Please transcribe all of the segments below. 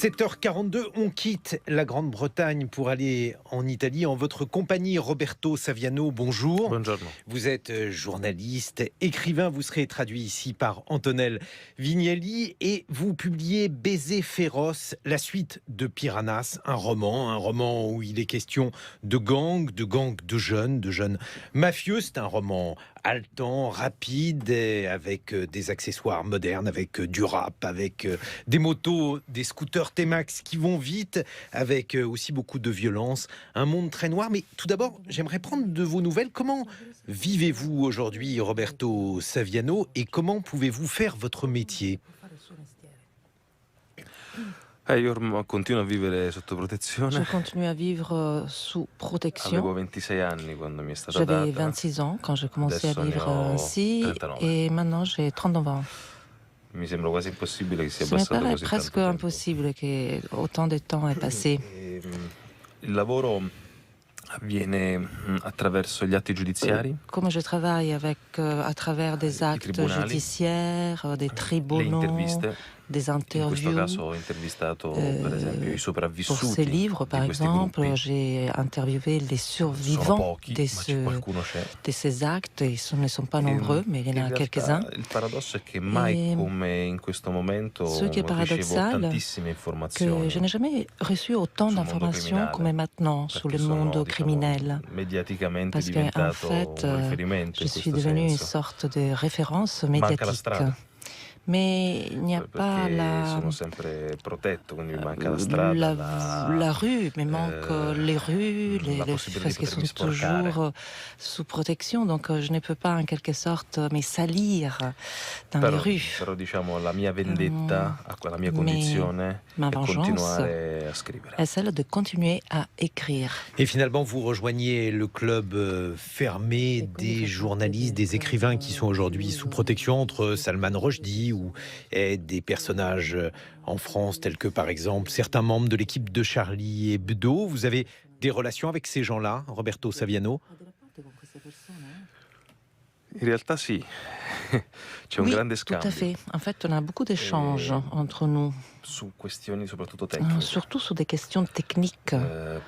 7h42, on quitte la Grande-Bretagne pour aller en Italie en votre compagnie. Roberto Saviano, bonjour. Buongiorno. Vous êtes journaliste, écrivain, vous serez traduit ici par Antonel Vignelli et vous publiez Baiser féroce, la suite de Piranhas, un roman où il est question de gangs de jeunes mafieux. C'est un roman haletant, rapide, avec des accessoires modernes, avec du rap, avec des motos, des scooters T-Max qui vont vite, avec aussi beaucoup de violence. Un monde très noir. Mais tout d'abord, j'aimerais prendre de vos nouvelles. Comment vivez-vous aujourd'hui, Roberto Saviano, et comment pouvez-vous faire votre métier ? Io continuo a vivere sotto Je protezione. continue à vivre sous protection. Avevo 26 anni quando mi è stata J'avais data. 26 ans quand j'ai commencé à Adesso ne vivre ho ainsi 39. et maintenant j'ai 39 ans. Mi sembra quasi impossibile che sia Ce me passato paraît così presque tanto tempo. impossible que autant de temps ait passé. Il lavoro avviene attraverso gli atti giudiziari, Comme je travaille à travers des actes tribunali, judiciaires, des le tribunaux, interviste. des In questo interviews. caso ho intervistato per esempio i Pour sopravvissuti ces livres, par di questi exemple, gruppi. j'ai interviewé les Sono survivants pochi, de, ma qualcuno c'è. de ces actes. Ils ne sont pas nombreux, mais il y en In a realtà quelques-uns. il paradosso è che mai E come in questo momento ce qui est ricevo paradoxal, tantissime que informazioni je n'ai jamais reçu autant sul mondo d'informations criminale, comme maintenant sur perché le sono, monde diciamo, criminel. mediaticamente Parce qu'en diventato fait, un riferimento je in suis questo devenue une senso. sorte de référence Manca la médiatique. strada, Mais il n'y a pas perché sono sempre protetto, quindi mi manca la strada, la rue, mais manque les rues, la possibilità parce di qu'ils sont potermi sporcare. toujours sous protection. Donc je ne peux pas en quelque sorte me salir dans les rues. Però diciamo la mia vendetta, la mia Mais condizione ma è vengeance continuare a scrivere. est celle de continuer à écrire. Et finalement, vous rejoignez le club fermé des journalistes, des écrivains qui sont aujourd'hui sous protection, entre Salman Rushdie ou des personnages en France tels que par exemple certains membres de l'équipe de Charlie Hebdo. Vous avez des relations avec ces gens-là, Roberto Saviano ? In realtà sì, c'è un Oui, grande tout à scambio fait. En fait, on a beaucoup d'échanges entre nous, su questioni soprattutto tecniche. surtout sur des questions techniques.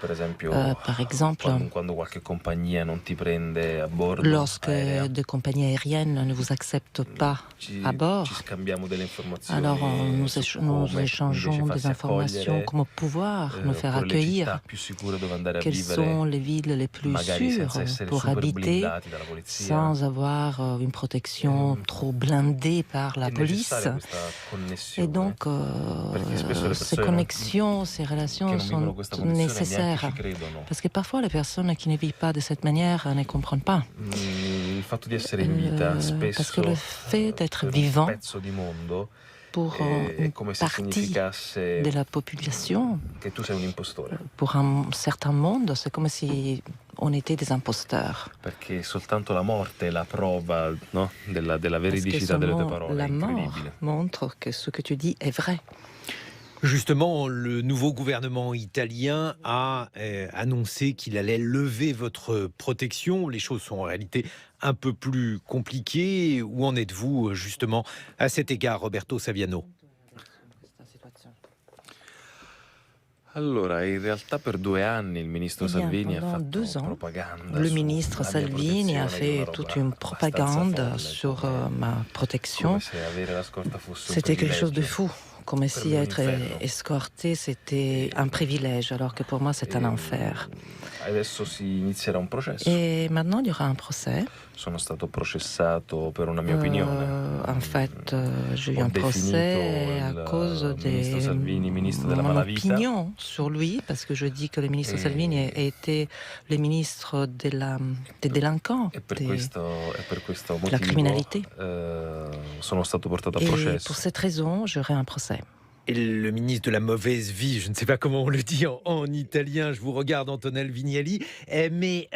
Per esempio, Par exemple, quando qualche compagnia non ti prende a bordo lorsque aerea, des compagnies aériennes ne vous acceptent pas à bord, ci scambiamo delle informazioni alors nous su nous come échangeons invece des farsi informations, accogliere, comment pouvoir nous faire oppure le accueillir, città più sicure dove andare a quelles vivere, sont les villes les plus magari sûres senza essere pour super habiter blindati dalla polizia. sans avoir une protection trop blindée par la È police. necessaria questa connessione, Et donc, perché spesso le ces persone connexions, ces che relations non vivono sont questa condizione neanche nécessaires. ci credono. Parce que parfois, les personnes qui ne vivent pas de cette manière ne comprennent pas. Il fatto di essere in vita spesso Parce que le fait d'être per un vivant pezzo di mondo pour è une come se partie significasse de la population, che tu sei un impostore, pour un certain monde, c'est comme si on était des imposteurs. perché soltanto la morte è la prova, no? della Parce que veridicità delle tue seulement parole, la è mort incredibile. montre que ce que tu dis est vrai. Justement, le nouveau gouvernement italien a annoncé qu'il allait lever votre protection. Les choses sont en réalité un peu plus compliquées. Où en êtes-vous justement à cet égard, Roberto Saviano ? Allora, in realtà per 2 anni il ministro Eh bien, Salvini ha pendant fatto 2 ans, propaganda le su ministre la mia Salvini a protezione, che è una fait toute roba une abbastanza propagande folle, sur come ma protection. se avere la scorta fosse un C'était quelque chose de privilegio. fou, comme si me un être inferno. escorté c'était un privilège, alors que pour moi c'est un enfer. Adesso si inizierà un processo. Et maintenant il y aura un procès. Sono stato processato per una mia opinione. En fait, j'ai eu Ho un procès definito à il cause de ministro Salvini ministro della mon malavita. opinion sur lui, parce que je dis que le ministre Salvini a été le ministre des délinquants, E per questo de la motivo criminalité. sono stato portato a Et processo. pour cette raison, j'aurai un procès. Et le ministre de la mauvaise vie, je ne sais pas comment on le dit en italien, je vous regarde Antonel Vignelli, mais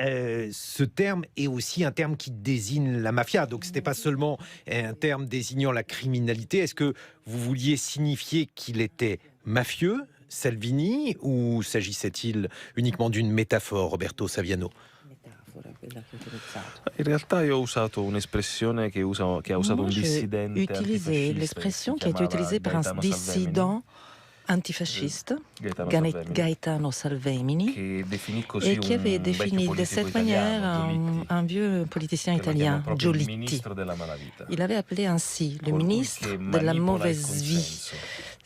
ce terme est aussi un terme qui désigne la mafia, donc ce n'était pas seulement un terme désignant la criminalité. Est-ce que vous vouliez signifier qu'il était mafieux, Salvini, ou s'agissait-il uniquement d'une métaphore, Roberto Saviano ? In realtà io ho usato un'espressione che ha usato un Moi, j'ai dissidente utilisé antifascista l'expression che qui a si été chiamava utilisée par un Gaetano Salvemini. dissident antifasciste, Gaetano Salvemini, Gaetano Salvemini, che definì così et qui avait un défini vecchio de cette politico manière italiano, un vieux politicien Giolitti, che lo chiamò italien, proprio il Giolitti. ministro della malavita, Il avait appelé ainsi le colui ministre che de la manipola il mauvaise vie. consenso,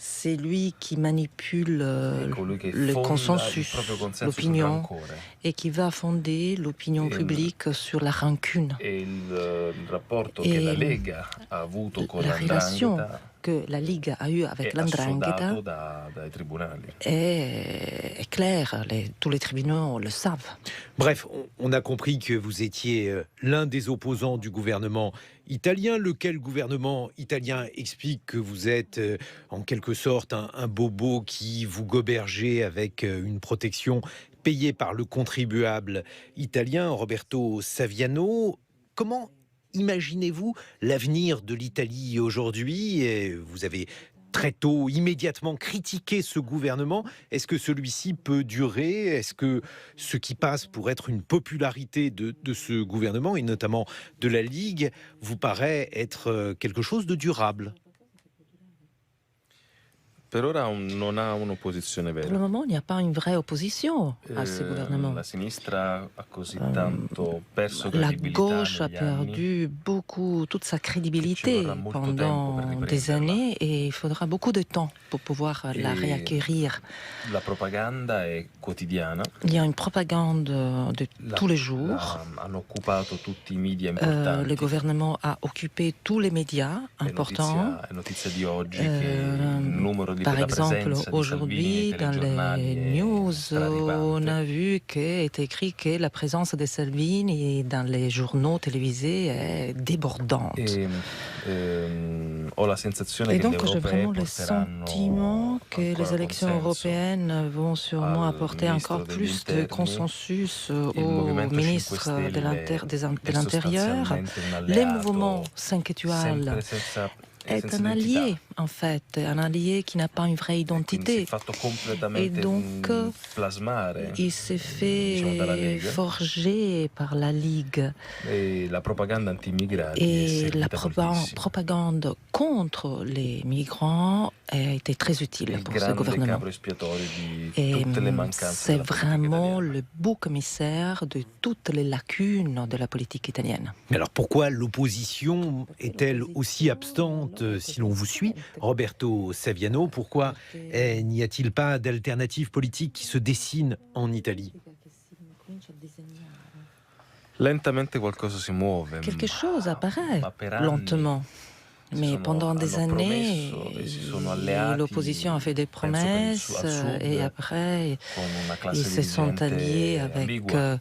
C'est lui qui manipule è colui che le fonda il consensus, proprio consenso sul l'opinion, rancore. et qui va fonder l'opinion publique sur la rancune. E il rapporto che Et la Lega ha avuto con la relation l'Andrangheta que la Ligue a eue avec è l'Andrangheta assodato dai tribunali. est claire, tous les tribunaux le savent. Bref, on a compris que vous étiez l'un des opposants du gouvernement italien. Lequel gouvernement italien explique que vous êtes en quelque sorte un bobo qui vous gobergeait avec une protection payée par le contribuable italien, Roberto Saviano. Comment imaginez-vous l'avenir de l'Italie aujourd'hui? Vous avez très tôt, immédiatement critiqué ce gouvernement. Est-ce que celui-ci peut durer? Est-ce que ce qui passe pour être une popularité de ce gouvernement, et notamment de la Ligue, vous paraît être quelque chose de durable? Per ora non ha un'opposizione Pour le vera. moment, il n'y a pas une vraie opposition à ce gouvernement. La sinistra ha così tanto perso La credibilità gauche a negli anni. perdu beaucoup, toute sa crédibilité vorrà molto tempo pendant per des riprenderla. années et il faudra beaucoup de temps pour pouvoir la Et réacquérir. La propaganda è quotidiana. Il y a une propagande de tous les jours. Hanno occupato tutti i media importanti. Le gouvernement a occupé tous les médias importants. È notizia di oggi che il numero Par la exemple, presenza di aujourd'hui, Salvini nei dans telegiornali les è news, on straripante. a vu qu'est écrit que la présence de Salvini dans les journaux télévisés est débordante. Ho la sensazione Et che le donc, j'ai vraiment europee le porteranno sentiment que les ancora élections consenso européennes vont sûrement al apporter ministro encore degli plus de interni. consensus Il au Movimento 5 ministre de Stelle l'Intérieur. è sostanzialmente un Les alleato, mouvements 5 étoiles sempre senza est un allié, en fait, un allié qui n'a pas une vraie Quindi si identité. è fatto completamente Et donc, plasmare Il s'est diciamo, dalla fait Lega. forger par la Ligue. E la propaganda anti-immigrati è Et la servita moltissimo. propagande contre les migrants a été très utile Il pour ce grande gouvernement. capro espiatorio di Et tutte le mancanze c'est della politica vraiment italiana. le bouc émissaire de toutes les lacunes de la politique italienne. Mais alors pourquoi l'opposition est-elle aussi abstante si l'on vous suit, Roberto Saviano? Pourquoi n'y a-t-il pas d'alternative politique qui se dessine en Italie? Lentamente qualcosa si muove. Quelque chose apparaît ma per anni lentement. Mais pendant des hanno années, promesso e si sono alleati, l'opposition a fait des penso che promesses al sud, et après, con una classe ils se sont dirigente alliés avec ambigua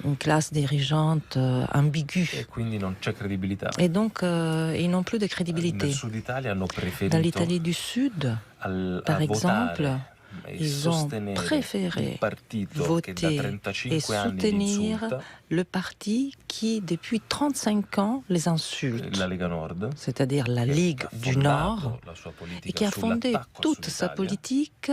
une classe dirigeante ambiguë. e quindi non c'è credibilità. Et donc, ils n'ont plus de crédibilité. Nel sud Italia hanno Dans preferito l'Italie du Sud, a par exemple, votare e ils ont sostenere préféré il partito che da voter 35 et anni li soutenir insulta, le parti qui, depuis 35 ans, les insulte, la Lega Nord, c'est-à-dire la che Ligue ha du fondato Nord, la sua et politica qui a fondé sull'attacco al toute Sud sa Italia. politique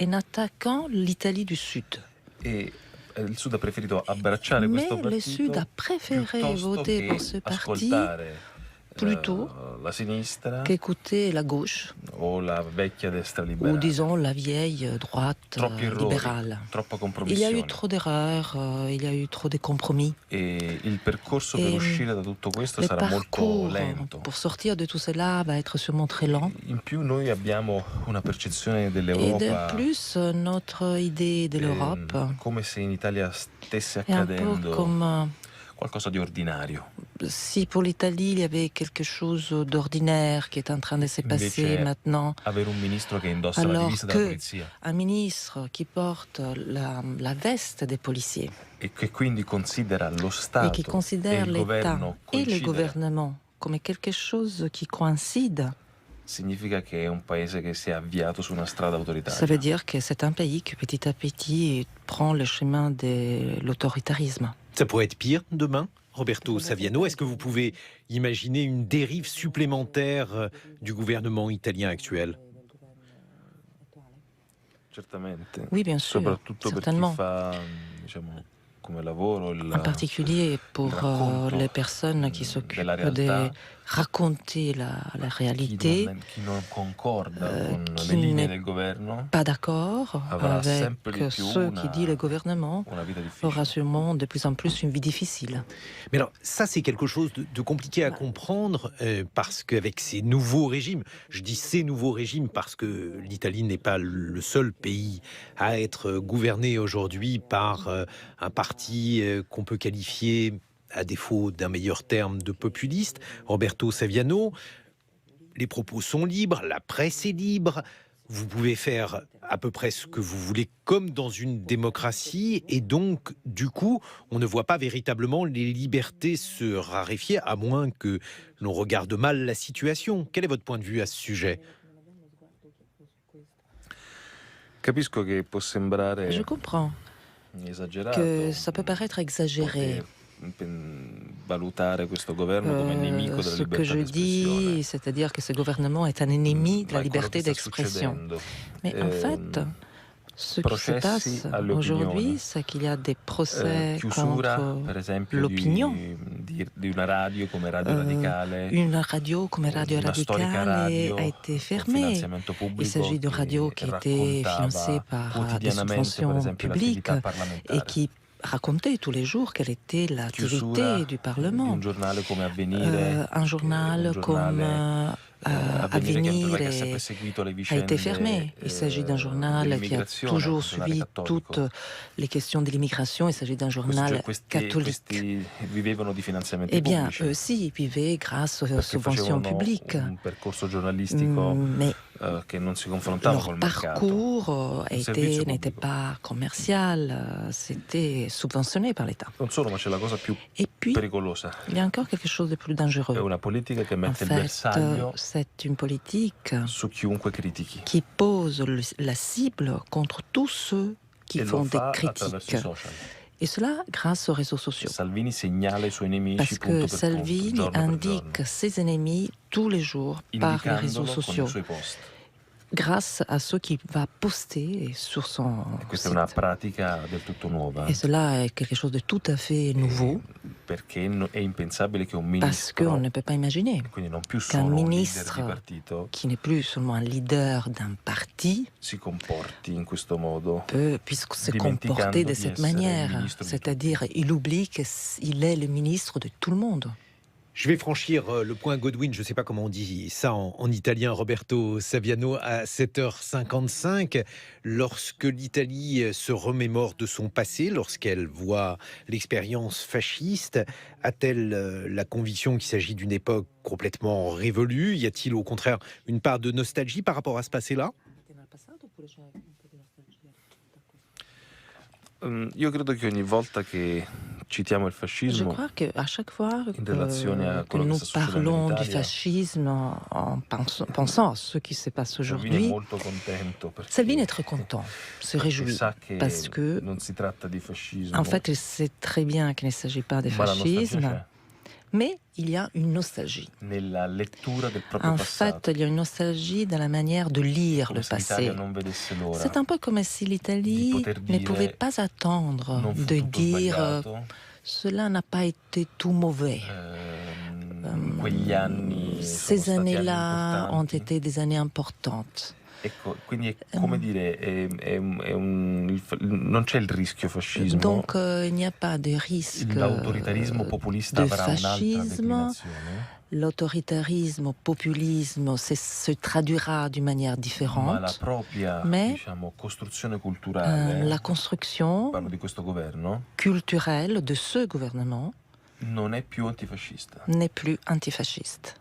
en attaquant l'Italie du Sud. E il Sud ha preferito abbracciare Mais questo le partito Sud a préféré piuttosto voter che pour ce parti ascoltare plutôt la sinistra qu'écouter la gauche, o la vecchia destra ou liberale. disons la vieille droite Troppi errori, libérale. troppa Il y a compromissione. eu trop d'erreurs, il y a eu trop de compromis. E il percorso per E uscire da tutto questo Le sarà molto parcours lento. pour sortir de tout cela va être sûrement très lent. In più noi abbiamo una percezione Et de dell'Europa plus, notre idée de l'Europe come se in Italia stesse est un peu accadendo comme qualcosa di ordinario. si pour l'Italie il y avait quelque chose d'ordinaire qui est en train de se passer Invece, maintenant. avere un ministro che indossa la Alors divisa della que polizia un ministre qui porte la veste des policiers e che quindi considera lo et Stato qui e considère il l'État governo et le coincidere, gouvernement comme quelque chose qui coïncide, significa che è un paese che si è avviato su una strada ça autoritaria. veut dire que c'est un pays qui petit à petit prend le chemin de l'autoritarisme. Ça pourrait être pire demain, Roberto Saviano. Est-ce que vous pouvez imaginer une dérive supplémentaire du gouvernement italien actuel? Certamente. Oui, bien sûr, Soprattutto per chi certainement. fa, diciamo, come lavoro En particulier pour racconto les personnes qui s'occupent della realtà raconter la réalité, chi non concorda con le qui linee n'est del governo pas d'accord avrà avec sempre di più ce qui dit le gouvernement, una vita aura difficile. sûrement de plus en plus une vie difficile. Mais alors, ça, c'est quelque chose de compliqué à comprendre parce qu'avec ces nouveaux régimes, je dis ces nouveaux régimes parce que l'Italie n'est pas le seul pays à être gouverné aujourd'hui par un parti qu'on peut qualifier, à défaut d'un meilleur terme, de populiste, Roberto Saviano. Les propos sont libres, la presse est libre. Vous pouvez faire à peu près ce que vous voulez comme dans une démocratie et donc du coup on ne voit pas véritablement les libertés se raréfier à moins que l'on regarde mal la situation. Quel est votre point de vue à ce sujet? Capisco che può sembrare Je comprends esagerato que ça peut paraître exagéré. valutare questo governo come nemico della Ce que libertà je d'espressione. dis, c'est-à-dire que ce gouvernement est un ennemi de la Ma è quello liberté che sta d'expression. succedendo. Mais en fait, ce qui se processi passe alle aujourd'hui, opinioni. c'est qu'il y a des procès Chiusura, contre per esempio, l'opinion. di una radio come Radio Radicale. Une radio comme Radio una storica Radicale radio a été con fermée. finanziamento pubblico Il s'agit d'une radio qui était raccontava financée par des quotidianamente, per subventions esempio, publiques l'attività et parlamentare. qui racontait tous les jours quelle était l'activité Chiusura du di Parlement. un giornale come Avvenire, Un journal comme Avvenire che ha Avenir sempre seguito le a vicende été fermé. Il s'agit d'un journal qui a dell'immigrazione, toujours un giornale suivi cattolico. toutes les questions de l'immigration. Il s'agit d'un journal catholique. Questi vivevano di finanziamenti Eh bien, pubblici. eux aussi, ils vivaient grâce aux perché subventions facevano publiques. un percorso giornalistico Mais che non si confrontava leur col mercato. parcours Un servizio n'était pubblico. pas commercial, c'était subventionné par l'État. Non solo, ma c'è la cosa più Et puis, pericolosa. il y a encore quelque chose de plus È dangereux. una politica che En mette il fait, bersaglio c'est une politique su chiunque critichi. qui pose la cible contre tous ceux qui E font lo des fa attraverso critiques. i social. Et cela grâce aux réseaux sociaux. Salvini segnala i suoi nemici Parce punto que per punto, Salvini giorno per indique giorno, ses ennemis tous les jours par les réseaux indicandolo con sociaux, i suoi post. grâce à ceux qu'il va poster sur son E questa è site. una pratica del tutto nuova. Et cela est quelque chose de tout à fait nouveau, Perché è impensabile che un parce ministro, qu'on ne peut pas imaginer quindi non più qu'un solo un leader ministre di partito, qui n'est plus seulement un leader d'un parti si comporti in questo modo, puisse se dimenticando comporter de di cette essere il manière. ministro di C'est-à-dire, il oublie qu'il est le ministre de tout le monde. Je vais franchir le point Godwin, je ne sais pas comment on dit ça en italien, Roberto Saviano, à 7h55, lorsque l'Italie se remémore de son passé, lorsqu'elle voit l'expérience fasciste, a-t-elle la conviction qu'il s'agit d'une époque complètement révolue? Y a-t-il au contraire une part de nostalgie par rapport à ce passé-là? Io credo che ogni volta che citiamo il Je fascismo, crois qu'à chaque fois in relazione a que quello che nous sta succedendo in parlons du Italia, fascisme en pensant à ce qui se passe Salvini è aujourd'hui, molto contento perché Salvini est très content, se réjouit, sa che parce que, non si tratta di fascismo, en fait, il sait très bien qu'il ne s'agit pas de ma la nostalgia fascisme, c'è mais il y a une nostalgie. nella lettura del proprio En passato, fait, il y a une nostalgie dans la manière de lire come le se l'Italia passé. non vedesse l'ora C'est un peu comme si di l'Italie poter ne dire pouvait pas attendre non fu de tutto dire sbagliato, cela n'a pas été tout mauvais. quegli anni sono Ces stati anni années-là ont importanti. été des années importantes. Ecco, quindi è come dire, non c'è il rischio fascismo. Donc il n'y a pas de risque L'autoritarismo populista de avrà un'altra fascisme. declinazione, L'autoritarisme, populisme se traduira d'une manière ma la différente. propria, Mais, diciamo, costruzione culturale, La construction parlo di questo governo, culturelle de ce gouvernement non è più antifascista. n'est plus antifasciste.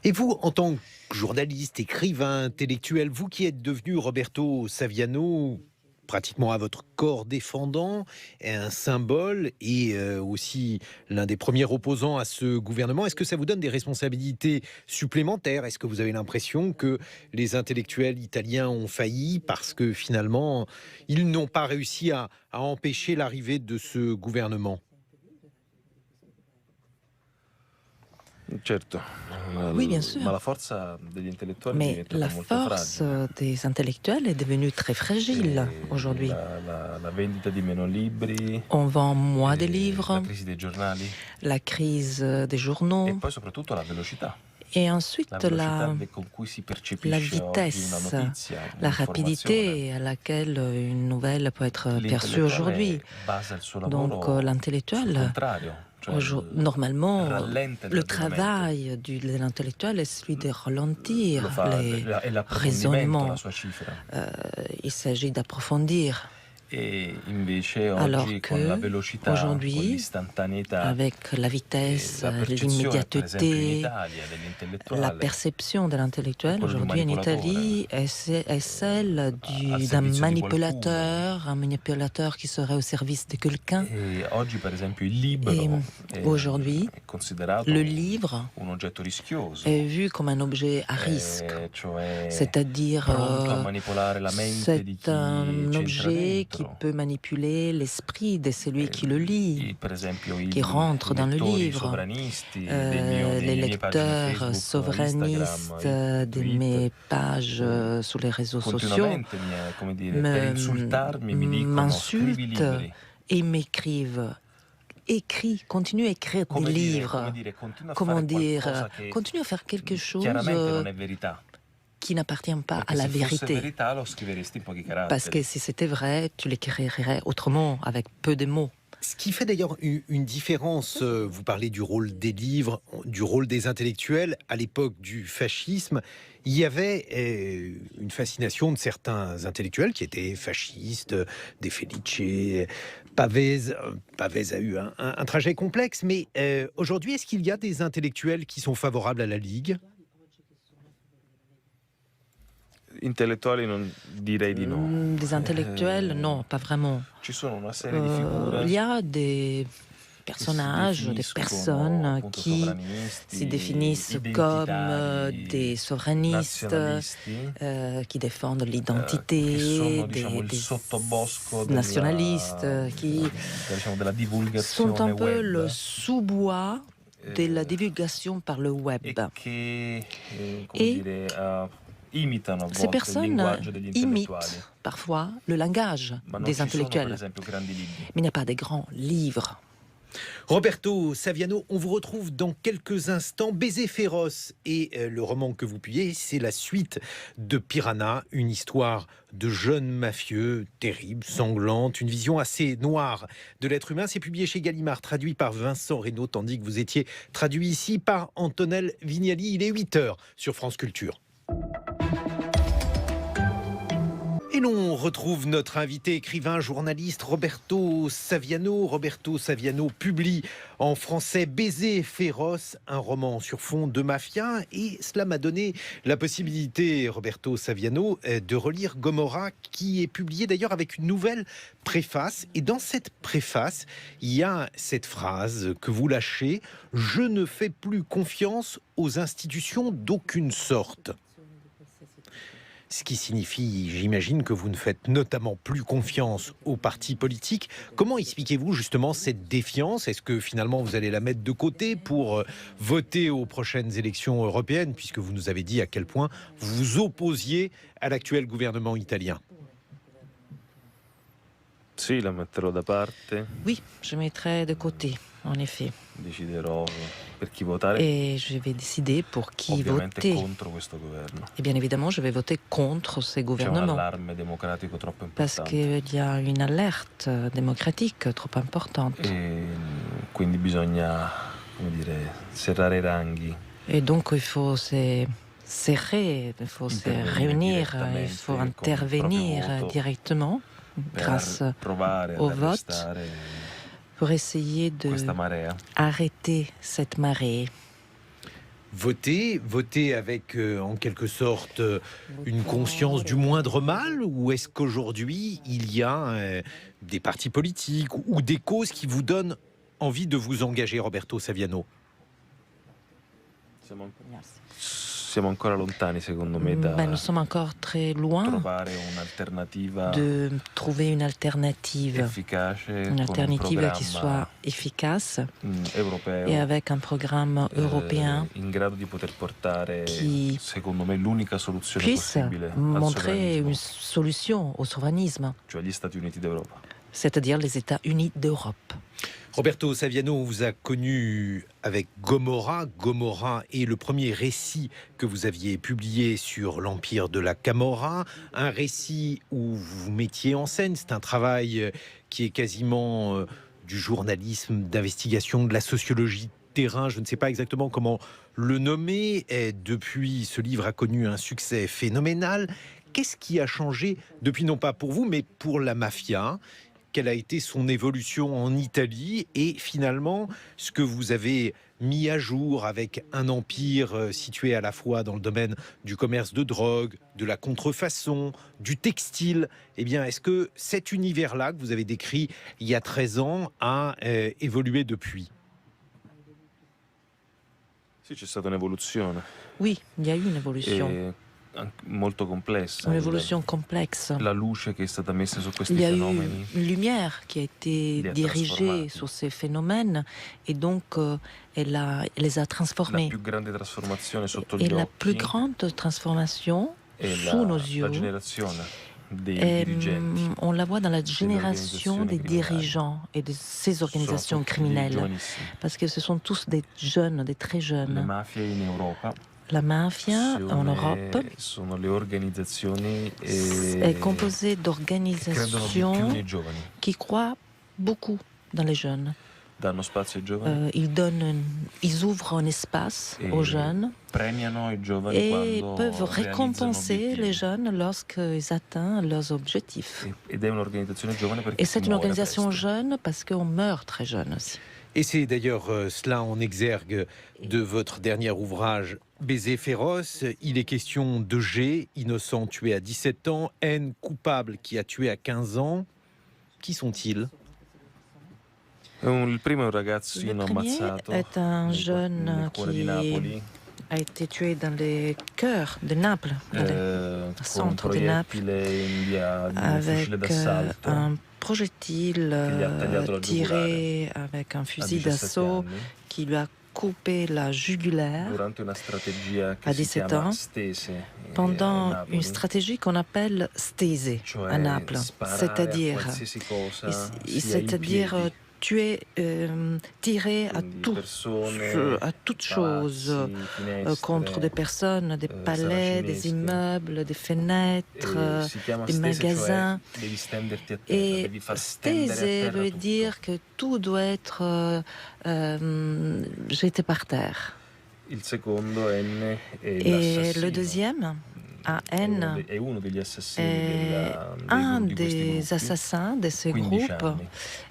Et vous, en tant que journaliste, écrivain, intellectuel, vous qui êtes devenu Roberto Saviano, pratiquement à votre corps défendant, est un symbole et aussi l'un des premiers opposants à ce gouvernement, est-ce que ça vous donne des responsabilités supplémentaires? Est-ce que vous avez l'impression que les intellectuels italiens ont failli parce que finalement, ils n'ont pas réussi à empêcher l'arrivée de ce gouvernement? Certo. Oui, bien sûr. Ma la forza degli intellettuali è Mais diventata la molto force fragile. des intellectuels est devenue très fragile aujourd'hui. La vendita di meno libri, On vend moins de la livres, crisi dei giornali la crise des e journaux, poi soprattutto la velocità. et La ensuite velocità con cui si la percepisce oggi una vitesse, notizia, la un'informazione. rapidité à laquelle une nouvelle peut être perçue aujourd'hui. L'intellettuale basa il suo Donc lavoro sul l'intellectuel, contrario, cioè normalement, rallenta il le ragionamento, travail de l'intellectuel est celui de ralentir lo fa, les è l'approfondimento la raisonnements. sua cifra. Il s'agit d'approfondir. E invece Alors oggi con la que velocità, con aujourd'hui, l'istantaneità, avec la vitesse, la percezione per esempio in l'immédiateté, Italia la dell'intellettuale perception de è l'intellectuel quello di un aujourd'hui en manipolatore Italie est celle al d'un servizio di qualcuno. un manipulateur qui serait au service de quelqu'un. E oggi per esempio il Et libro aujourd'hui, è considerato le livre un oggetto rischioso, est vu comme un objet à risque, cioè c'est-à-dire pronto a manipolare la mente di c'est chi un c'entra objet qui dentro. peut manipuler l'esprit de celui qui le lit, Per esempio qui rentre dans le lettori livre. sovranisti Les delle mie pagine lecteurs Facebook, souverainistes Instagram, de tweet, mes pages sur les réseaux sociaux continuamente come dire, per insultarmi mi dicono scrivi m'insultent libri. et m'écrivent. Continue à écrire des Come livres. dire, continua a Comment fare dire, qualcosa che continue à faire quelque chose chiaramente non è verità. qui n'appartient pas Perché à la se fosse vérité. verità lo scriveresti in pochi Parce que caratteri. si c'était vrai, tu l'écrirais autrement, avec peu de mots. Ce qui fait d'ailleurs une différence, vous parlez du rôle des livres, du rôle des intellectuels. À l'époque du fascisme, il y avait une fascination de certains intellectuels qui étaient fascistes, des Felice, Pavese. Pavese a eu un trajet complexe, mais aujourd'hui, est-ce qu'il y a des intellectuels qui sont favorables à la Ligue ? Intellettuali non direi di no. Des intellectuels, non, pas vraiment. Ci sono una serie di figure Il y a des personnages, des personnes appunto qui sovranisti, si définissent comme identitari, des souverainistes, nazionalisti, qui défendent che l'identité, sono diciamo il des sottobosco nationalistes, qui diciamo, della sont divulgazione un peu web le sous-bois de la divulgation par le web. e che come Et dire, imitano a Ces volte il personnes linguaggio degli intellettuali. imitent parfois le langage Ma non des ci sono, per intellectuels. esempio, grandi libri. Mais il n'y a pas de grands livres. Roberto Saviano, on vous retrouve dans quelques instants. Baiser féroce et le roman que vous publiez, c'est la suite de Piranha, une histoire de jeunes mafieux, terrible, sanglante, une vision assez noire de l'être humain. C'est publié chez Gallimard, traduit par Vincent Reynaud, tandis que vous étiez traduit ici par Antonel Vignali. Il est 8h sur France Culture. Et l'on retrouve notre invité, écrivain, journaliste Roberto Saviano. Roberto Saviano publie en français Baiser féroce, un roman sur fond de mafia. Et cela m'a donné la possibilité, Roberto Saviano, de relire Gomorrah, qui est publié d'ailleurs avec une nouvelle préface. Et dans cette préface, il y a cette phrase que vous lâchez: « Je ne fais plus confiance aux institutions d'aucune sorte ». Ce qui signifie, j'imagine, que vous ne faites notamment plus confiance aux partis politiques. Comment expliquez-vous justement cette défiance? Est-ce que finalement vous allez la mettre de côté pour voter aux prochaines élections européennes, puisque vous nous avez dit à quel point vous vous opposiez à l'actuel gouvernement italien? Sì, la metterò da parte. Oui, je mettrai de côté, en effet. Deciderò per chi votare. Et je vais décider pour qui Ovviamente voter. contro questo governo. Et bien évidemment, je vais voter contre ces C'è un gouvernements. allarme democratico troppo Parce importante. qu'il y a une alerte démocratique trop importante. E quindi bisogna, come dire, serrare i ranghi. Et donc il faut se serrer, il faut se Intervenir réunir, il direttamente faut con il proprio intervenir voto directement grâce per provare au ad vote arrestare pour essayer questa marea. d'arrêter cette marée. Voter avec en quelque sorte une conscience du moindre mal, ou est-ce qu'aujourd'hui il y a des partis politiques ou des causes qui vous donnent envie de vous engager, Roberto Saviano? siamo ancora lontani, secondo me, Mais nous da sommes encore très loin trovare un'alternativa de trouver une alternative efficace con un qui soit programma efficace et europeo avec un programme européen in grado di poter portare, qui secondo me, l'unica soluzione puisse possibile al montrer une sovranismo, solution au souverainisme, cioè gli Stati Uniti d'Europa. c'est-à-dire les États-Unis d'Europe. Roberto Saviano, on vous a connu avec Gomorra. Gomorra est le premier récit que vous aviez publié sur l'empire de la Camorra. Un récit où vous vous mettiez en scène. C'est un travail qui est quasiment du journalisme, d'investigation, de la sociologie de terrain. Je ne sais pas exactement comment le nommer. Et depuis, ce livre a connu un succès phénoménal. Qu'est-ce qui a changé depuis, non pas pour vous, mais pour la mafia ? Quelle a été son évolution en Italie et finalement ce que vous avez mis à jour avec un empire situé à la fois dans le domaine du commerce de drogue, de la contrefaçon, du textile. Eh bien, est-ce que cet univers-là que vous avez décrit il y a 13 ans a évolué depuis ? Sì, c'è stata un'evoluzione. Oui, il y a eu une évolution. Molto complessa. Une évolution complexe. La luce che è stata messa su questi Il y a eu fenomeni une lumière qui a été dirigée sur ces phénomènes et donc elle les a transformés. La più grande trasformazione sotto gli Et la occhi plus grande transformation è sous nos yeux, la generazione dei et, dirigenti. on la voit dans la génération des organizzazioni dirigeants et de ces organisations Sono tutti criminelles. giovanissimi. Parce que ce sont tous des jeunes, des très Le jeunes. mafie in Europa La mafia en Europe sono le organizzazioni est composée che credono di più d'organisations nei giovani. qui croient beaucoup dans les jeunes. Danno spazio ai giovani Ils ouvrent un espace e aux jeunes premiano i giovani et quando peuvent realizzano récompenser obiettivi. les jeunes lorsqu'ils atteignent leurs objectifs. Ed è un'organizzazione giovane perché Et si c'est une muore organisation presto. jeune parce qu'on meurt très jeune aussi. Et c'est d'ailleurs cela en exergue de votre dernier ouvrage, Baiser féroce. Il est question de G, innocent tué à 17 ans, N, coupable qui a tué à 15 ans. Qui sont-ils ? Il primo è un Le ragazzino premier ammazzato est un nel jeune cuore di qui Napoli a été tué dans les cœurs de Naples, dans con un centre de Naples, proiettile in via di un avec fucile d'assalto un projectile che gli ha tagliato la tiré avec un a fusil 17 d'assaut anni qui lui a coupé la jugulaire durante una strategia che à si 17 chiama ans, Stese a pendant Napoli, une stratégie qu'on appelle stese cioè à Naples, sparare a c'est-à-dire qualsiasi cosa sia in c'est-à-dire piedi. tuer, tirer à Quindi tout, persone, à toute chose, palazzi, finestre, contre des personnes, des palais, des saracinesche. immeubles, des fenêtres, Si chiama des stese, magasins. cioè devi stenderti a terra, Et devi far stendere a stese terra veut tutto. dire que tout doit être jeté par terre. Il secondo N è Et l'assassino. le deuxième, AN, è uno degli assassini est un des assassins de ce 15 groupe anni.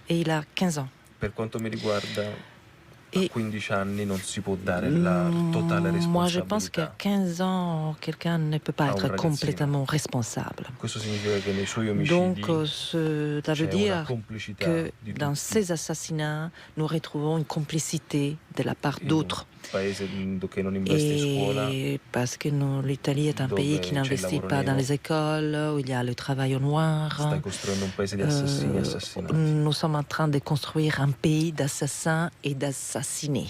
et il a 15 ans. Per quanto mi riguarda, a Et 15 anni non si può dare la totale responsabilità. moi, je pense qu'à 15 ans, quelqu'un ne peut pas Ah, un être ragazzino. complètement responsable. Questo significa che nei suoi omicidi Donc, ça veut c'è una dire complicità que di dans tutti. ces assassinats, nous retrouvons une complicité de la part In d'autres. un paese che non investe in scuola, Et parce que l'Italie est un dove pays qui c'è il n'investit lavoro pas dans nero, les écoles, où il y a le travail au noir. stai costruendo un paese di assassini e assassinati. Nous sommes en train de construire un pays d'assassins et d'assassinés.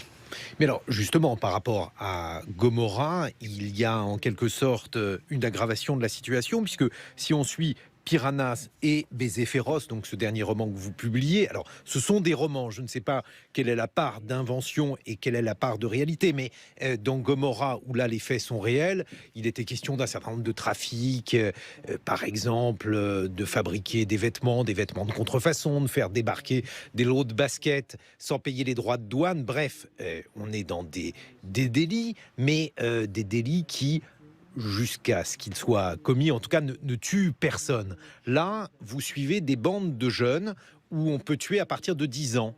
Mais alors, justement, par rapport à Gomorra, il y a en quelque sorte une aggravation de la situation, puisque si on suit Piranhas et Baiser féroce, donc ce dernier roman que vous publiez, alors ce sont des romans, je ne sais pas quelle est la part d'invention et quelle est la part de réalité, mais dans Gomorra, où là les faits sont réels, il était question d'un certain nombre de trafics, par exemple de fabriquer des vêtements de contrefaçon, de faire débarquer des lots de baskets sans payer les droits de douane, bref, on est dans des délits, mais des délits qui, jusqu'à ce qu'il soit commis, en tout cas ne tue personne. Là, vous suivez des bandes de jeunes où on peut tuer à partir de 10 ans.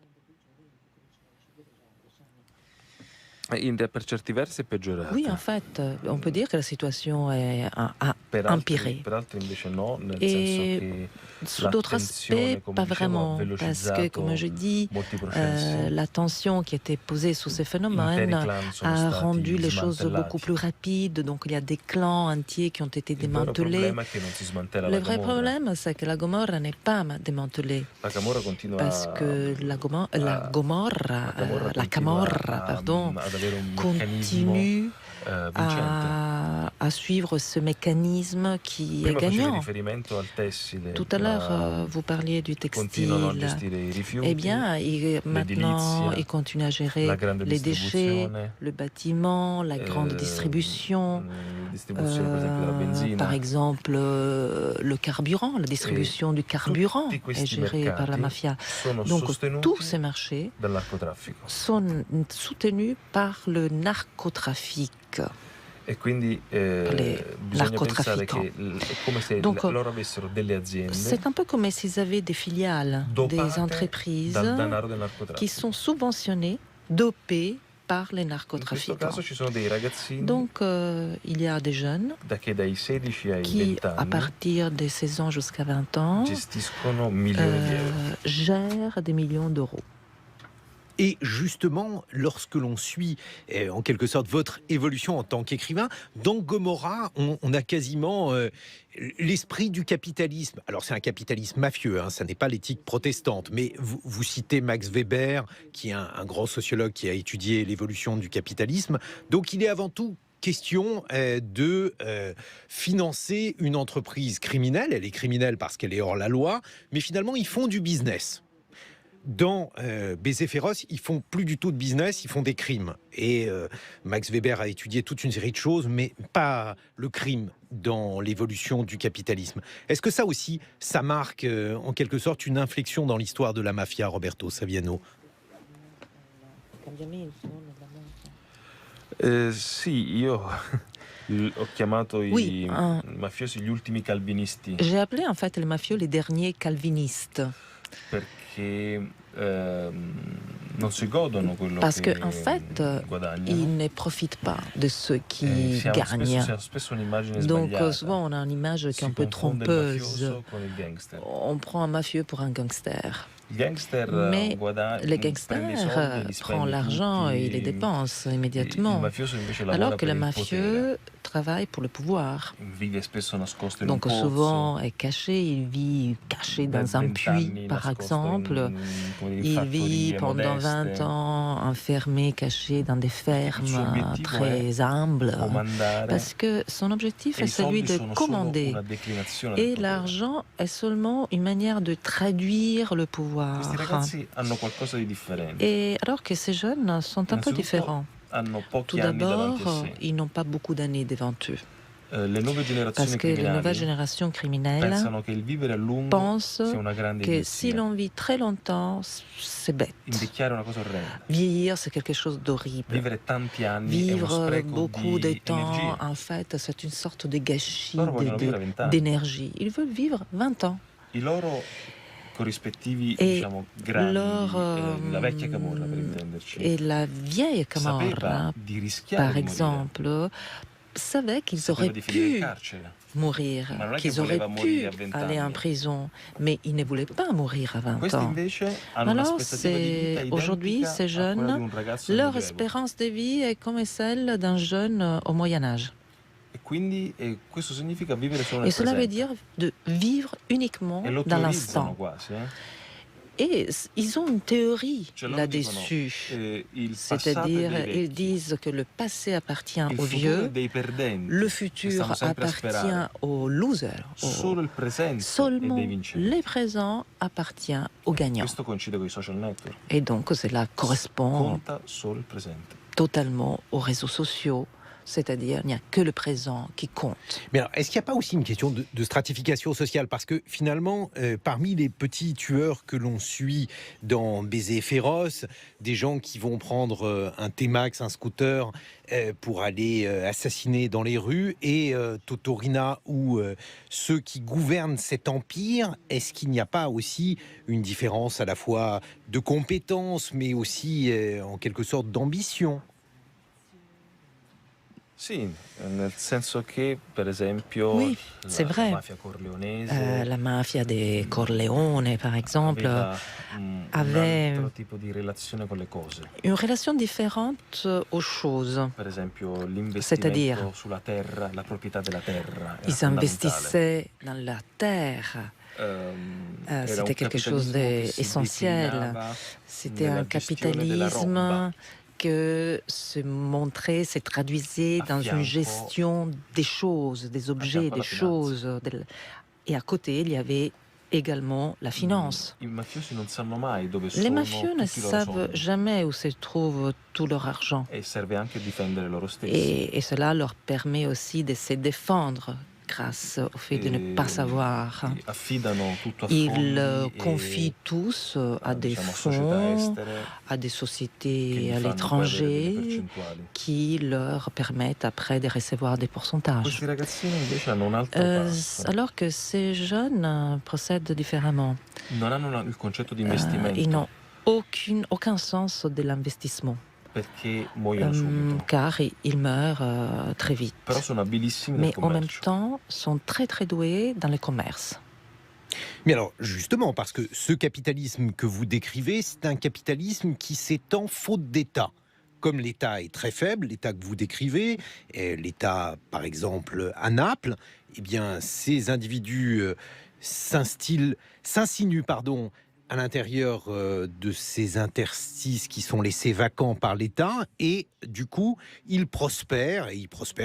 Per certi versi è peggiorata. Oui, en fait, on peut dire que la situation a Per empiré. per altri invece no, nel senso Et che sous d'autres l'attenzione, aspects, come pas dicevo, ha vraiment, parce que, comme je velocizzato dis, molti processi. l'attention qui était posée sur ces Interi phénomènes clan sono a stati rendu les choses beaucoup smantellati. plus rapides. Donc, il y a des clans entiers qui ont été Il vero démantelés. problema è che non si smantella Le la vrai camorra. problème, c'est que la Gomorra n'est pas démantelée. La camorra continua Parce que la Gomorra, la Camorra, pardon, ad avere un meccanismo continue vincente. à suivre ce mécanisme qui est Prima facevi gagnant. riferimento al tessile, Tout à l'heure, ma vous parliez du continuano a textile. gestire i rifiuti, Eh bien, maintenant, l'edilizia, ils continuent à la gérer grande les déchets, distribuzione, le bâtiment, la grande distribution. distribuzione per esempio della benzina. Par exemple, le carburant, la distribution du carburant Tutti est questi gérée par la mercati mafia. sono Donc, sostenuti tous ces marchés dal narcotraffico. sont soutenus par le narcotrafic. E quindi Les bisogna pensare narcotraffiquants. che è come se Donc, loro avessero delle aziende C'est un peu comme s'ils avaient des filiales, des dopate entreprises dal denaro del qui narcotraffico. sont subventionnées, dopées par les In questo narcotrafiquants. caso ci sono dei ragazzini Donc, il y a des jeunes che dai 16 ai qui, 20 à anni partir des 16 ans jusqu'à 20 ans, gestiscono milioni di euro. gèrent des millions d'euros. Et justement, lorsque l'on suit en quelque sorte votre évolution en tant qu'écrivain, dans Gomorrah, on a quasiment l'esprit du capitalisme. Alors c'est un capitalisme mafieux, hein, ça n'est pas l'éthique protestante, mais vous citez Max Weber, qui est un grand sociologue qui a étudié l'évolution du capitalisme. Donc il est avant tout question de financer une entreprise criminelle. Elle est criminelle parce qu'elle est hors la loi, mais finalement ils font du business. Dans Baiser féroce, ils font plus du tout de business, ils font des crimes. Et Max Weber a étudié toute une série de choses, mais pas le crime dans l'évolution du capitalisme. Est-ce que ça aussi, ça marque en quelque sorte une inflexion dans l'histoire de la mafia, Roberto Saviano? Sì, io ho chiamato Oui, i mafiosi gli ultimi calvinisti j'ai appelé en fait les mafieux les derniers calvinistes. perché non si godono quello Parce che que en fait, guadagnano. ils ne profitent pas de ce qui Si ha gagnent. spesso un'immagine Donc sbagliata. souvent on a une image qui est Si un peu confonde il trompeuse. mafioso con il gangster. On prend un mafieux pour un gangster. Il gangster Mais guadagna, le prende i gangster soldi e li prend spende l'argent tutti. et il les dépense Il immédiatement. mafioso invece lavora Alors que per le il potere. mafieux travaille pour le pouvoir. Vive spesso nascosto in Donc un pozzo. souvent est caché, il vit caché Per dans un 20 puits anni par nascosto exemple. in, come dire, Il fattorie vit pendant modeste. 20 ans enfermé, caché dans des fermes suo obiettivo très humbles. Comandare. Parce que son objectif E est i soldi celui de sono solo commander. una declinazione Et del potere. l'argent est seulement une manière de traduire le pouvoir. Questi ragazzi hanno qualcosa di differente. Et alors que ces jeunes sont un peu Innanzitutto, différents. hanno Tout pochi anni d'abord, davanti a sé. ils n'ont pas beaucoup d'années devant eux. Le nuove Parce generazioni que les nouvelles criminali générations criminelles pensano che il vivere a lungo pensent sia una grande que si idiozia. l'on vit très longtemps, c'est bête. Invecchiare è una cosa orrenda. Vieillir, c'est quelque chose d'horrible. Vivere tanti anni è uno Vivre spreco beaucoup de di temps, energia. en fait, c'est une sorte de gâchis Loro vogliono vivere 20 anni. d'énergie. Ils veulent vivre 20 ans. I loro corrispettivi, E diciamo, grandi, la vecchia leur, camorra per intenderci, Et la vieille sapeva Camorra, di rischiare par di morire. exemple, savait qu'ils Sapeva auraient di finire in pu carcere. mourir, Ma non è che qu'ils auraient voleva pu morire a 20 aller en anni. prison, mais ils ne voulaient pas mourir à 20 Questi ans. invece hanno Alors, un'aspettativa di vita identica aujourd'hui, ces a quella di jeunes, un ragazzo del leur Medioevo. espérance de vie est comme celle d'un jeune au Moyen Âge. E quindi questo significa vivere solo nel Et cela veut presente. dire de vivre uniquement E lo dans teorizzano l'instant. quasi. Et ils ont une théorie Cioè loro là-dessus. dicono, il passato è C'est-à-dire, dei ils vecchi, disent que le passé appartient il aux futuro è vieux, dei perdenti, le che futur stanno sempre a appartient sperare. aux losers. Solo il presente è Seulement dei vincenti. les présents appartiennent aux gagnants. Questo coincide con i social network. Et donc, cela correspond Conta solo il presente. totalement aux réseaux sociaux. C'est-à-dire, il n'y a que le présent qui compte. Mais alors, est-ce qu'il n'y a pas aussi une question de stratification sociale? Parce que finalement, parmi les petits tueurs que l'on suit dans Baiser féroce, des gens qui vont prendre un T-Max, un scooter, pour aller assassiner dans les rues, et Totorina ou ceux qui gouvernent cet empire, est-ce qu'il n'y a pas aussi une différence à la fois de compétences, mais aussi en quelque sorte d'ambition? Sì, nel senso che, per esempio, Oui, c'est la vrai. mafia corleonese La mafia des mm, Corleone, par exemple, aveva un avait altro tipo di relazione con le cose. une relation différente aux choses. Per esempio, C'est-à-dire, l'investimento sulla terra, la proprietà della terra era ils fondamentale. investissaient dans la terre. Era un C'était quelque chose capitalismo che si d'essentiel. declinava C'était un nella gestione della roba capitalisme que se montrait, se traduisait a dans une fianco, gestion des choses, des a objets, fianco des alla finanza. choses. Et à côté, il y avait également la finance. I mafiosi non sanno mai dove Les sono mafieux ne tutti i loro savent soldi jamais où se trouve tout leur argent. e serve anche difendere loro stessi. Et cela leur permet aussi de se défendre grâce au fait de ne pas savoir. Affidano tutto a Ils fondi confient e tous à des diciamo a società fonds, estere à des che sociétés gli à fanno poi avere delle l'étranger percentuali. qui leur permettent après de recevoir des pourcentages. Questi ragazzini invece hanno un altro passo. Alors que ces jeunes procèdent différemment. Non hanno il concetto di Ils investimento n'ont aucun sens de l'investissement. perché muoiono subito. Car ils meurent très vite. Però sono abilissimi nel Mais en même commercio. temps, sont très très doués dans le commerce. Mais alors, justement, parce que ce capitalisme que vous décrivez, c'est un capitalisme qui s'étend faute d'État. Comme l'État est très faible, l'État que vous décrivez, l'État, par exemple, à Naples, eh bien, ces individus s'insinuent, à l'intérieur de ces interstices qui sont laissés vacants par l'État, et du coup, ils prospèrent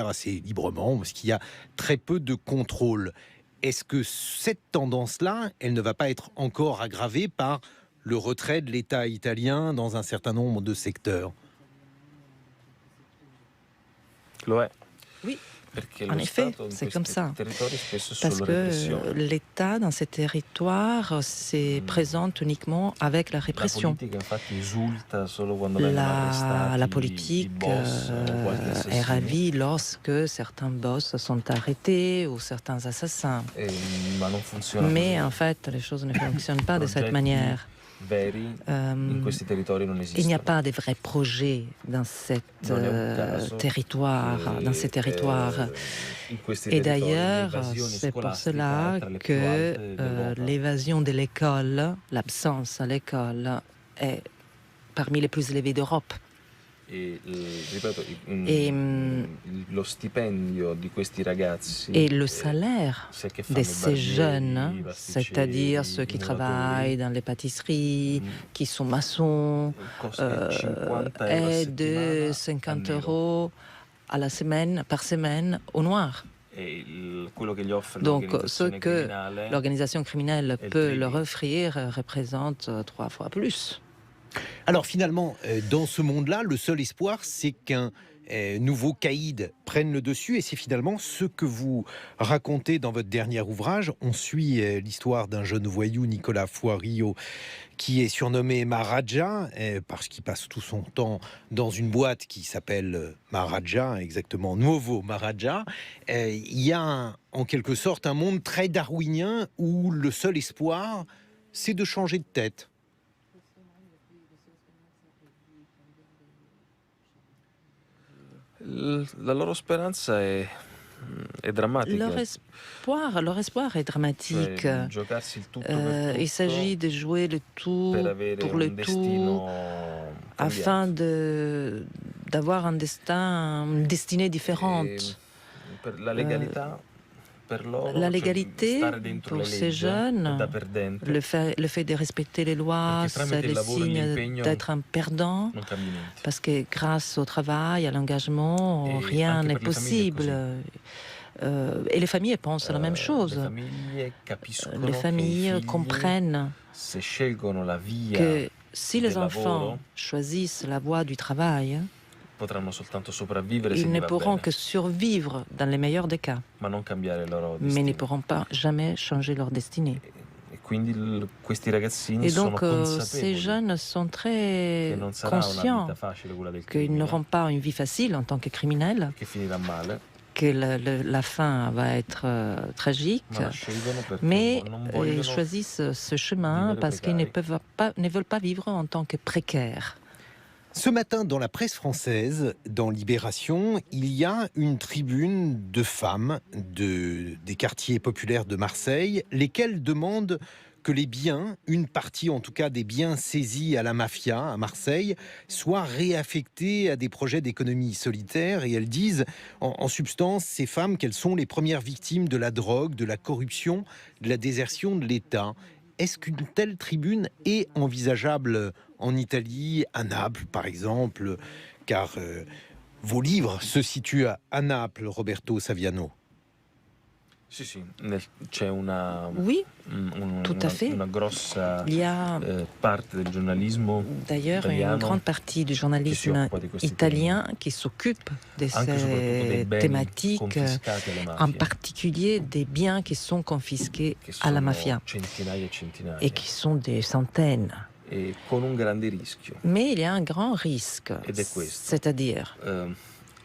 assez librement, parce qu'il y a très peu de contrôle. Est-ce que cette tendance-là, elle ne va pas être encore aggravée par le retrait de l'État italien dans un certain nombre de secteurs? Lo è. Oui, Perché en lo effet, Stato in c'est comme questi ça. territori spesso è Parce solo que repressione. l'État, dans ces territoires, se présente uniquement avec la La répression. politica infatti esulta solo quando vengono arrestati La i politique boss o qualche est assassino. ravie lorsque certains boss sont arrêtés ou certains assassins. Ma non funziona Mais così. en fait, les choses ne fonctionnent pas de cette Progetti manière. veri in questi territori non Il n'y a esistono. pas de vrais projets dans cet Non è un caso territoire, che, dans ces territoires. in questi Et territori d'ailleurs, l'evasione c'est pour scolastica cela è tra le più que alte d'Europa. l'évasion de l'école, l'absence à l'école, est parmi les plus élevées d'Europe. E ripeto, Et, lo stipendio di questi ragazzi et le salaire sia che de fanno i ces barbieri, jeunes, i pasticceri, c'est-à-dire ceux i qui muratori, travaillent dans les pâtisseries, qui sont maçons, costa 50 euro a est de settimana 50 a nero. euros à la semaine, par semaine, au noir. E quello che gli offre Donc, ce l'organizzazione que criminale l'organisation criminelle Et le peut prix. leur offrir représente 3 fois plus. Alors finalement, dans ce monde-là, le seul espoir, c'est qu'un nouveau caïd prenne le dessus, et c'est finalement ce que vous racontez dans votre dernier ouvrage. On suit l'histoire d'un jeune voyou, Nicolas Fuario, qui est surnommé Maharaja, parce qu'il passe tout son temps dans une boîte qui s'appelle Maharaja, exactement Nuovo Maharaja. Il y a en quelque sorte un monde très darwinien où le seul espoir, c'est de changer de tête. La loro speranza è drammatica. Leur espoir est dramatique. Cioè, giocarsi il tutto per tutto Il s'agit de jouer le tout per avere pour un le tout destino afin cambiato. d'avoir un destin, une destinée différente. Per la legalità, per loro, La cioè, légalité, stare dentro pour le ces leggi jeunes, è da perdente, le fait de respecter les lois, Perché tramite c'est il le lavoro e signe l'impegno d'être un perdant. non cambi niente. Parce que grâce au travail, à l'engagement, Et rien anche n'est per le famiglie è possible. Et les familles pensent la même chose. Le famiglie capiscono Les che i familles figli, comprennent se scelgono la via que si les del enfants lavoro, choisissent la voie du travail, potranno soltanto sopravvivere se ils gli ne va pourront bene, que survivre dans les meilleurs des cas, ma non cambiare il loro mais ne destino. pourront pas jamais changer leur destinée. E quindi questi ragazzini Et sono donc, ces consapevoli jeunes sont che très non sarà una conscients vita facile quella del qu'ils crimine, n'auront pas une vie facile en tant que criminels, che finirà male, que la fin va être tragique, ma la scelgono perché mais non ils vogliono choisissent ce chemin vivere parce qu'ils precari. ne veulent pas vivre en tant que précaires. Ce matin, dans la presse française, dans Libération, il y a une tribune de femmes des quartiers populaires de Marseille, lesquelles demandent que les biens, une partie en tout cas des biens saisis à la mafia à Marseille, soient réaffectés à des projets d'économie solitaire. Et elles disent, en substance, ces femmes, qu'elles sont les premières victimes de la drogue, de la corruption, de la désertion de l'État. Est-ce qu'une telle tribune est envisageable en Italie, à Naples par exemple, car vos livres se situent à Naples, Roberto Saviano? Sì, sì, c'è una, Oui, tout à fait. una grossa Il y a parte del giornalismo d'ailleurs une italiano grande partie du che si journalisme occupa di questi italien qui s'occupe de anche e soprattutto dei ces beni thématiques, confiscati alla en mafia, particulier des biens qui sont confisqués che à la sono mafia centinaia e centinaia, et qui sont des centaines. e con un grande rischio. Mais il y a un grand risque, Ed è questo. c'est-à-dire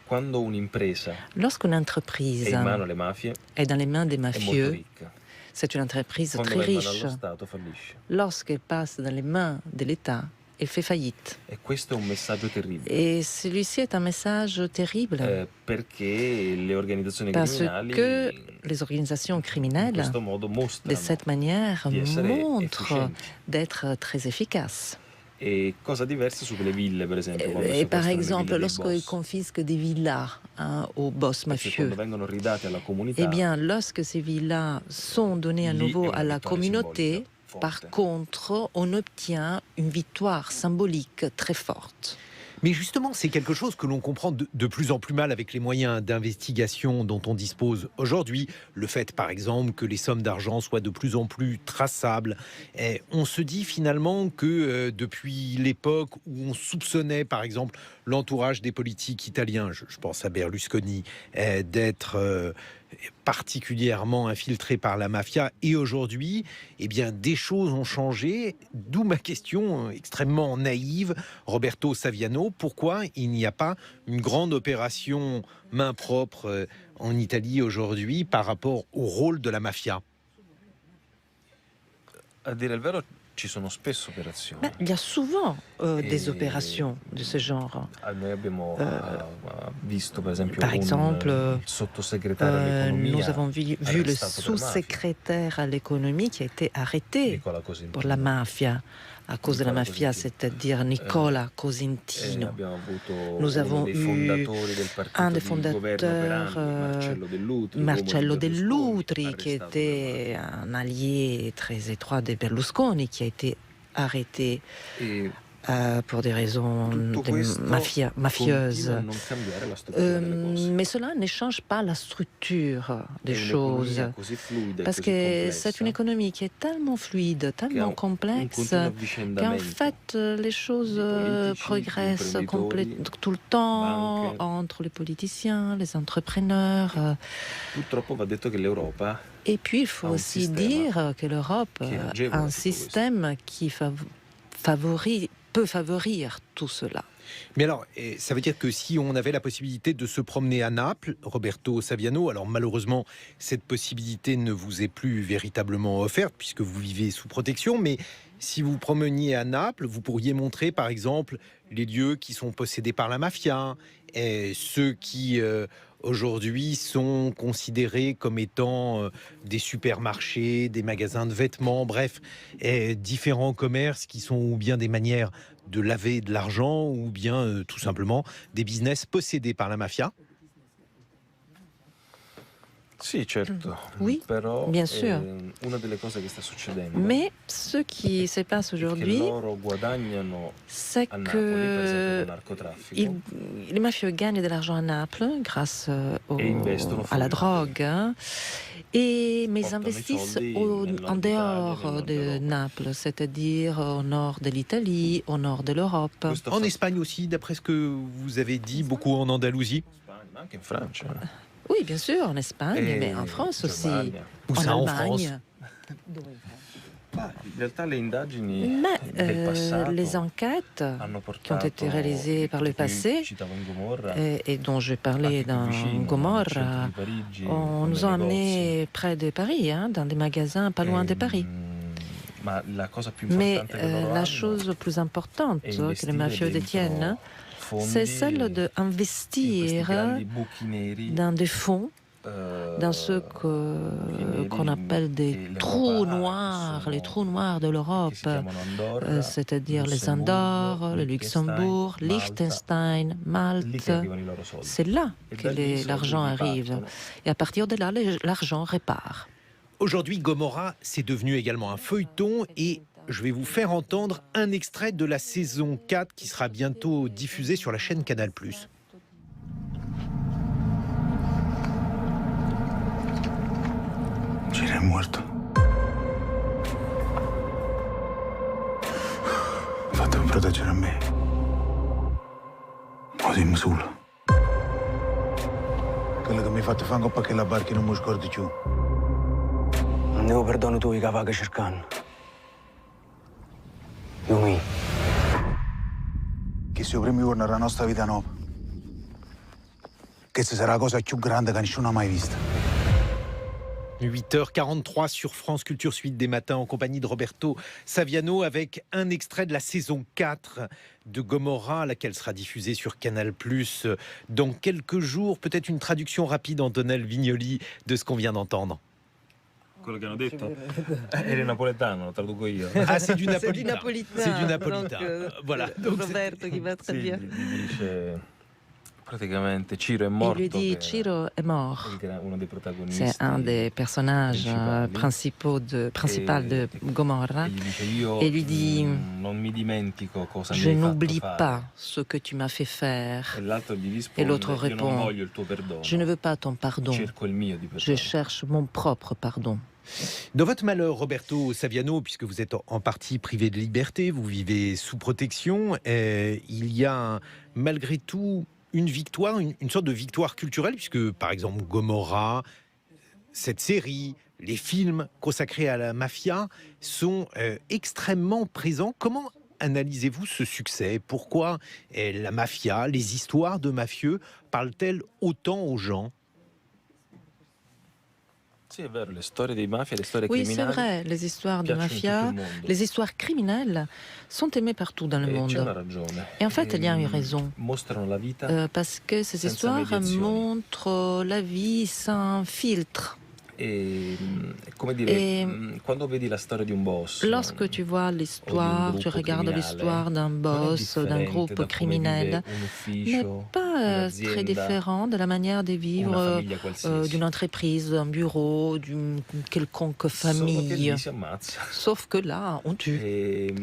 Quando un'impresa lorsqu'une è entreprise in mano alle mafie, est dans les mains des è molto mafieux, ricca. c'est une entreprise Quando très va in mano riche. allo Stato fallisce. Lorsqu'elle passe dans les mains de l'État, elle fait faillite. E questo è un messaggio terribile. Et celui-ci est un message terrible Perché le organizzazioni parce criminali que les organisations in criminelles, questo modo de mostrano cette manière, di essere montrent efficienti. d'être très efficaces. E cosa diversa sulle ville, per esempio, quando Et par sequestrano le exemple, ville dei lorsqu'ils boss. confisquent des villas aux boss Perché mafieux, quando vengono ridate alla comunità, eh bien, lorsque ces villas sont données à lì nouveau è à una la vittoria communauté, simbolica forte. par contre, on obtient une victoire symbolique très forte. Mais justement, c'est quelque chose que l'on comprend de plus en plus mal avec les moyens d'investigation dont on dispose aujourd'hui. Le fait, par exemple, que les sommes d'argent soient de plus en plus traçables. Et on se dit finalement que depuis l'époque où on soupçonnait, par exemple, l'entourage des politiques italiens, je pense à Berlusconi, d'être particulièrement infiltré par la mafia, et aujourd'hui, eh bien, des choses ont changé. D'où ma question extrêmement naïve, Roberto Saviano, pourquoi il n'y a pas une grande opération main propre en Italie aujourd'hui par rapport au rôle de la mafia? A dire il vero, ci sono spesso operazioni. Ben, il y a souvent des Et- opérations de ce genre. Noi abbiamo visto, per esempio, Par exemple, il sottosegretario all'economia nous avons vu le arrestato per mafia, sous-secrétaire à l'économie qui a été arrêté Nicola Cosentino. pour la mafia, à cause de la Nicola mafia, Cosentino. c'est-à-dire Nicola E Cosentino. abbiamo avuto Nous uno avons dei eu fondatori del partito un des di governo per anni, fondateurs, Marcello Dell'Utri, Marcello uomo di Berlusconi, Dell'Utri, qui arrestato per était un allié très étroit de Berlusconi, qui a été arrêté mafia. pour des raisons Tutto questo mafieuses. continua a non cambiare la struttura delle cose. Mais cela ne change pas la structure des È choses. un'economia così fluida e Parce così que complessa c'est une économie qui est tellement fluide, che ha tellement un complexe, continuo qu'en avvicendamento fait, les choses di politici, progressent imprenditori, tout le temps banche. entre les politiciens, les entrepreneurs. Purtroppo va detto che l'Europa Et puis, il faut un aussi système dire que l'Europe qui a agevola un tutto système qui peut favoriser tout cela. Mais alors, ça veut dire que si on avait la possibilité de se promener à Naples, Roberto Saviano, alors malheureusement, cette possibilité ne vous est plus véritablement offerte puisque vous vivez sous protection, mais si vous promeniez à Naples, vous pourriez montrer par exemple les lieux qui sont possédés par la mafia, et ceux qui aujourd'hui sont considérés comme étant des supermarchés, des magasins de vêtements, bref, différents commerces qui sont ou bien des manières de laver de l'argent ou bien tout simplement des business possédés par la mafia. Sì, certo. Oui, Però bien sûr. una delle cose che sta succedendo Mais ce qui se passe è che aujourd'hui, loro guadagnano c'est a Napoli, per esempio, que dal narcotraffico. les mafieux gagnent de l'argent à Naples grâce Et investono à la fuori drogue, hein, mais Portano i investissent soldi nel nord en d'Italia, dehors nel nord de d'Europa. Naples, c'est-à-dire au nord de l'Italie, au nord de l'Europe. Questo En fa- Espagne aussi, d'après ce que vous avez dit, beaucoup en Andalousie. Spagna, ma anche in Francia. Oui, bien sûr, en Espagne, E mais en France aussi, Germania. Où en ça, en France? Allemagne. Ma in realtà le indagini Mais del passato les enquêtes hanno qui ont portato, été réalisées par le tipo io passé citavo in Gomorra, et dont je parlais anche qui dans vicino, nel centro Gomorra, di Parigi, on con nous dei a negozi. emmenés près de Paris, hein, dans des magasins pas loin de Paris. Ma la cosa più Mais importante che loro la hanno chose plus importante è que les investire mafieux dentro détiennent, c'est celle fondi in questi d'investir grandi buchi neri, dans des fonds, dans ce buchi neri qu'on appelle des che trous l'Europa ha, noirs, les trous noirs de che l'Europe, si chiamano Andorra, c'est-à-dire les Lussemburgo, Andorre, le Luxembourg, Liechtenstein, Liechtenstein, Malta. Lì che Malte. arrivano i loro soldi. C'est là E que da lì i soldi l'argent arrive. ripartono. Et à partir de là, l'argent repart. Aujourd'hui, Gomorrah, c'est devenu également un feuilleton et je vais vous faire entendre un extrait de la saison 4 qui sera bientôt diffusée sur la chaîne Canal+. Ciro è morto. Fatemi proteggere a me. O dimmi solo. Quello che mi fate fare con che la barca non mi scordi più. Non devo perdono tu, che va che cercano. Io mi. Che sia il primo giorno della nostra vita nuova. Questa sarà la cosa più grande che nessuno ha mai vista. 8h43 sur France Culture Suite des matins en compagnie de Roberto Saviano avec un extrait de la saison 4 de Gomorrah, laquelle sera diffusée sur Canal+ dans quelques jours. Peut-être une traduction rapide, Antonelle Vignoli, de ce qu'on vient d'entendre. Quello che hanno detto? Era napoletano, lo traduco io. Ah, c'est du C'est du napolitain. napolitain. C'est du napolitain. Donc, Voilà. Donc, Roberto qui va très Sì, bien. gli dice praticamente Ciro è Il morto, lui dit che Ciro est mort. era uno dei protagonisti. C'est un des personnages principaux de Gomorrah. E gli dice io Et lui dit non mi dimentico cosa Je mi hai n'oublie fatto pas fare. ce que tu m'as fait faire. E l'altro gli risponde Et l'autre io non répond, voglio il tuo perdono, Je ne veux pas ton pardon. cerco il mio di Je perdono. cherche mon propre pardon. Dans votre malheur, Roberto Saviano, puisque vous êtes en partie privé de liberté, vous vivez sous protection, il y a malgré tout une victoire, une sorte de victoire culturelle, puisque par exemple Gomorrah, cette série, les films consacrés à la mafia sont extrêmement présents. Comment analysez-vous ce succès? Pourquoi la mafia, les histoires de mafieux parlent-elles autant aux gens? Sì, è vero, le storie di mafia, le storie Oui, c'est criminali vrai, les histoires de piacciono in tutto mafia, il mondo. les histoires criminelles sont aimées partout dans le E c'è una monde. ragione. Et en fait, il y a une raison. Mostrano la vita Parce que ces senza histoires mediazioni. montrent la vie sans filtre. e come dire, Et quando vedi la storia di un boss, lorsque tu vois l'histoire, tu regardes l'histoire d'un boss, d'un groupe criminel, n'est pas très différent de la manière de vivre d'une entreprise, d'un bureau, d'une quelconque famille. Sauf que là, on tue. Et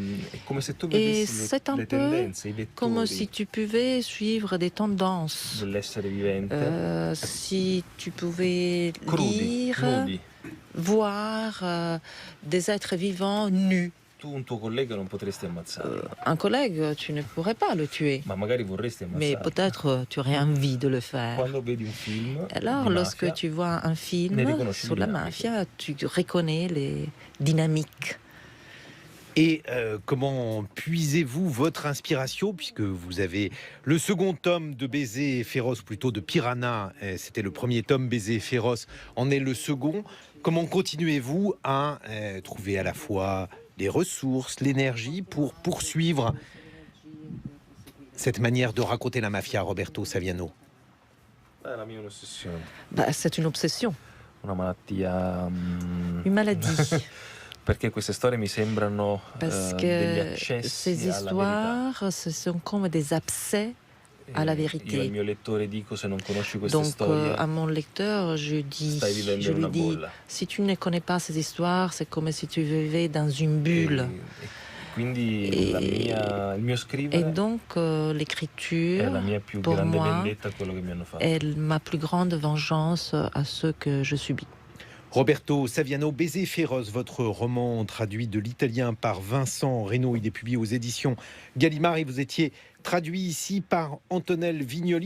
c'est un peu comme si tu pouvais suivre des tendances. Si tu pouvais lire, voir des êtres vivants nus. Un collègue, tu ne pourrais pas le tuer. Mais peut-être tu aurais envie de le faire. Alors, lorsque tu vois un film sur la mafia, tu reconnais les dynamiques. Et comment puisez-vous votre inspiration, puisque vous avez le second tome de Baiser féroce, ou plutôt de Piranha, c'était le premier tome, Baiser féroce, en est le second. Comment continuez-vous à trouver à la fois les ressources, l'énergie pour poursuivre cette manière de raconter la mafia, Roberto Saviano? C'est une obsession. Une maladie. Parce que ces histoires, ce sont comme des abcès à la vérité. Donc à mon lecteur, je lui dis, si tu ne connais pas ces histoires, c'est comme si tu vivais dans une bulle. Et donc l'écriture, pour moi, est ma plus grande vengeance à ce que je subis. Roberto Saviano, Baiser féroce, votre roman traduit de l'italien par Vincent Reynaud. Il est publié aux éditions Gallimard et vous étiez traduit ici par Antonelle Vignoli.